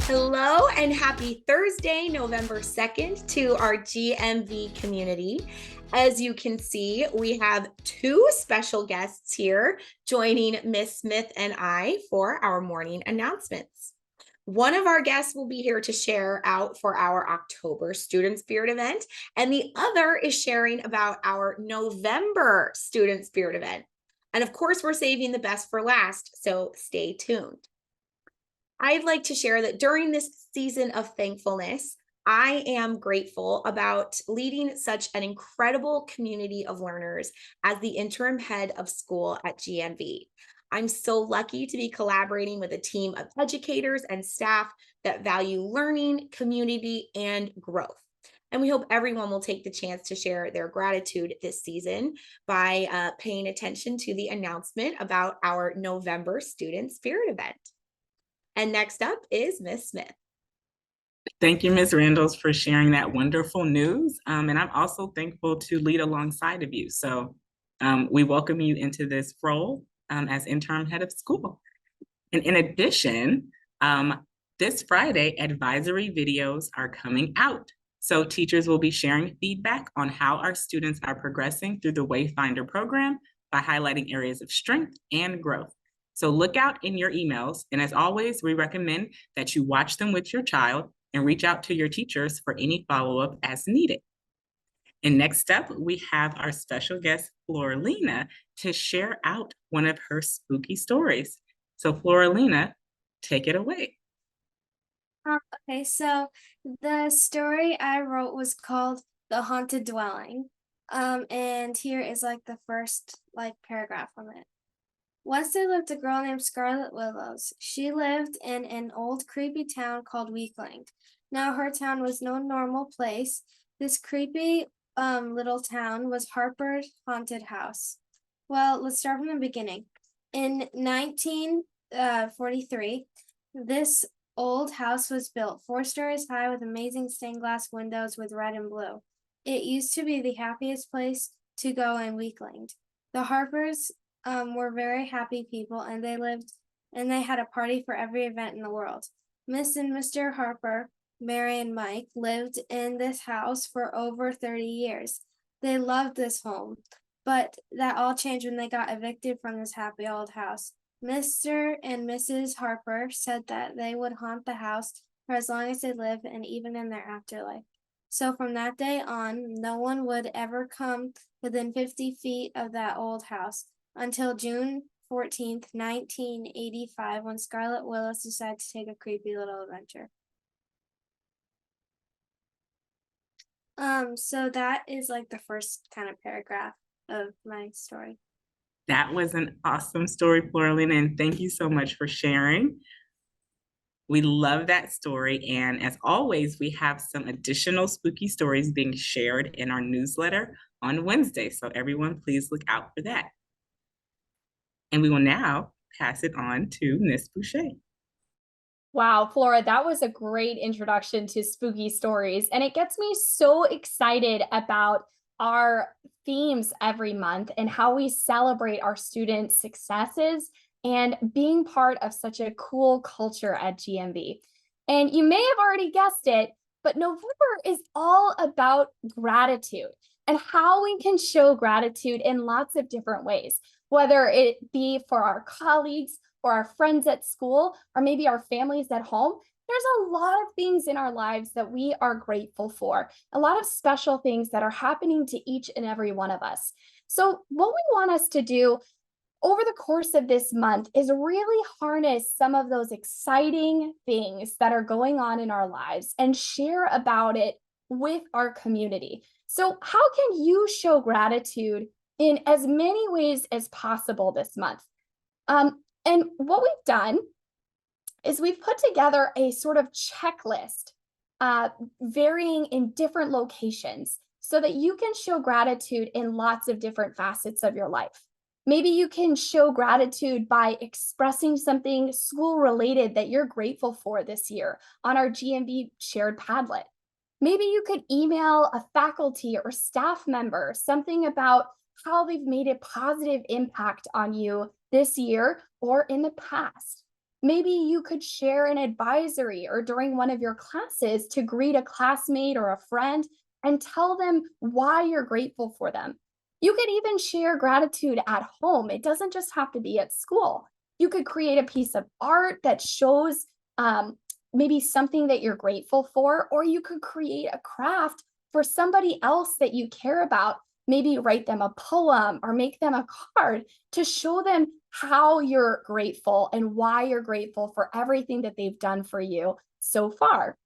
Hello and happy Thursday, November 2nd to our GMV community. As you can see, we have two special guests here joining Miss Smith and I for our morning announcements. One of our guests will be here to share out for our October Student Spirit event, and the other is sharing about our November Student Spirit event. And of course, we're saving the best for last, so stay tuned. I'd like to share that during this season of thankfulness, I am grateful about leading such an incredible community of learners as the interim head of school at GMV. I'm so lucky to be collaborating with a team of educators and staff that value learning, community, and growth. And we hope everyone will take the chance to share their gratitude this season by paying attention to the announcement about our November Student Spirit event. And next up is Miss Smith. Thank you, Ms. Randalls, for sharing that wonderful news. And I'm also thankful to lead alongside of you. So we welcome you into this role as interim head of school. And in addition, this Friday, advisory videos are coming out. So teachers will be sharing feedback on how our students are progressing through the Wayfinder program by highlighting areas of strength and growth. So look out in your emails. And as always, we recommend that you watch them with your child and reach out to your teachers for any follow-up as needed. And next up, we have our special guest, Floralina, to share out one of her spooky stories. So Floralina, take it away. Okay, so the story I wrote was called The Haunted Dwelling. And here is the first paragraph from it. Once there lived a girl named Scarlet Willows. She lived in an old creepy town called Weakling. Now her town was no normal place. This creepy little town was Harper's haunted house. Well, let's start from the beginning. In 1943, this old house was built 4 stories high with amazing stained glass windows with red and blue. It used to be the happiest place to go in Weakling. The Harpers were very happy people, and they had a party for every event in the world. Miss and Mr. Harper, Mary and Mike, lived in this house for over 30 years. They loved this home, but that all changed when they got evicted from this happy old house. Mr. and Mrs. Harper said that they would haunt the house for as long as they lived and even in their afterlife. So from that day on, no one would ever come within 50 feet of that old house until June 14th, 1985, when Scarlet Willows decided to take a creepy little adventure. So that is the first kind of paragraph of my story. That was an awesome story, Floralina, and thank you so much for sharing. We love that story. And as always, we have some additional spooky stories being shared in our newsletter on Wednesday. So everyone, please look out for that. And we will now pass it on to Miss Boucher. Wow, Flora, that was a great introduction to spooky stories. And it gets me so excited about our themes every month and how we celebrate our students' successes and being part of such a cool culture at GMV. And you may have already guessed it, but November is all about gratitude and how we can show gratitude in lots of different ways, whether it be for our colleagues, or our friends at school, or maybe our families at home. There's a lot of things in our lives that we are grateful for, a lot of special things that are happening to each and every one of us. So what we want us to do over the course of this month is really harness some of those exciting things that are going on in our lives and share about it with our community. So how can you show gratitude in as many ways as possible this month? And what we've done is we've put together a sort of checklist, varying in different locations so that you can show gratitude in lots of different facets of your life. Maybe you can show gratitude by expressing something school related that you're grateful for this year on our GMV shared Padlet. Maybe you could email a faculty or staff member something about how they've made a positive impact on you this year or in the past. Maybe you could share an advisory or during one of your classes to greet a classmate or a friend and tell them why you're grateful for them. You could even share gratitude at home. It doesn't just have to be at school. You could create a piece of art that shows maybe something that you're grateful for, or you could create a craft for somebody else that you care about. Maybe write them a poem or make them a card to show them how you're grateful and why you're grateful for everything that they've done for you so far.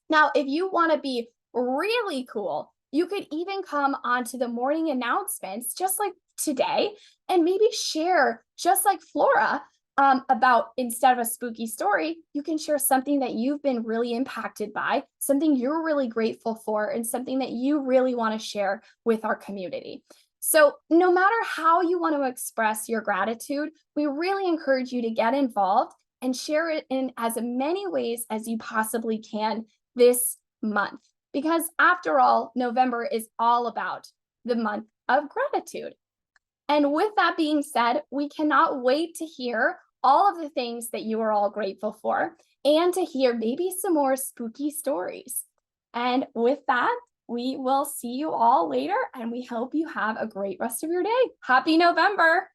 Now, if you want to be really cool, you could even come onto the morning announcements, just like today, and maybe share, just like Flora, about, instead of a spooky story, you can share something that you've been really impacted by, something you're really grateful for, and something that you really want to share with our community. So no matter how you want to express your gratitude, we really encourage you to get involved and share it in as many ways as you possibly can this month. Because after all, November is all about the month of gratitude. And with that being said, we cannot wait to hear all of the things that you are all grateful for and to hear maybe some more spooky stories. And with that, we will see you all later, and we hope you have a great rest of your day. Happy November!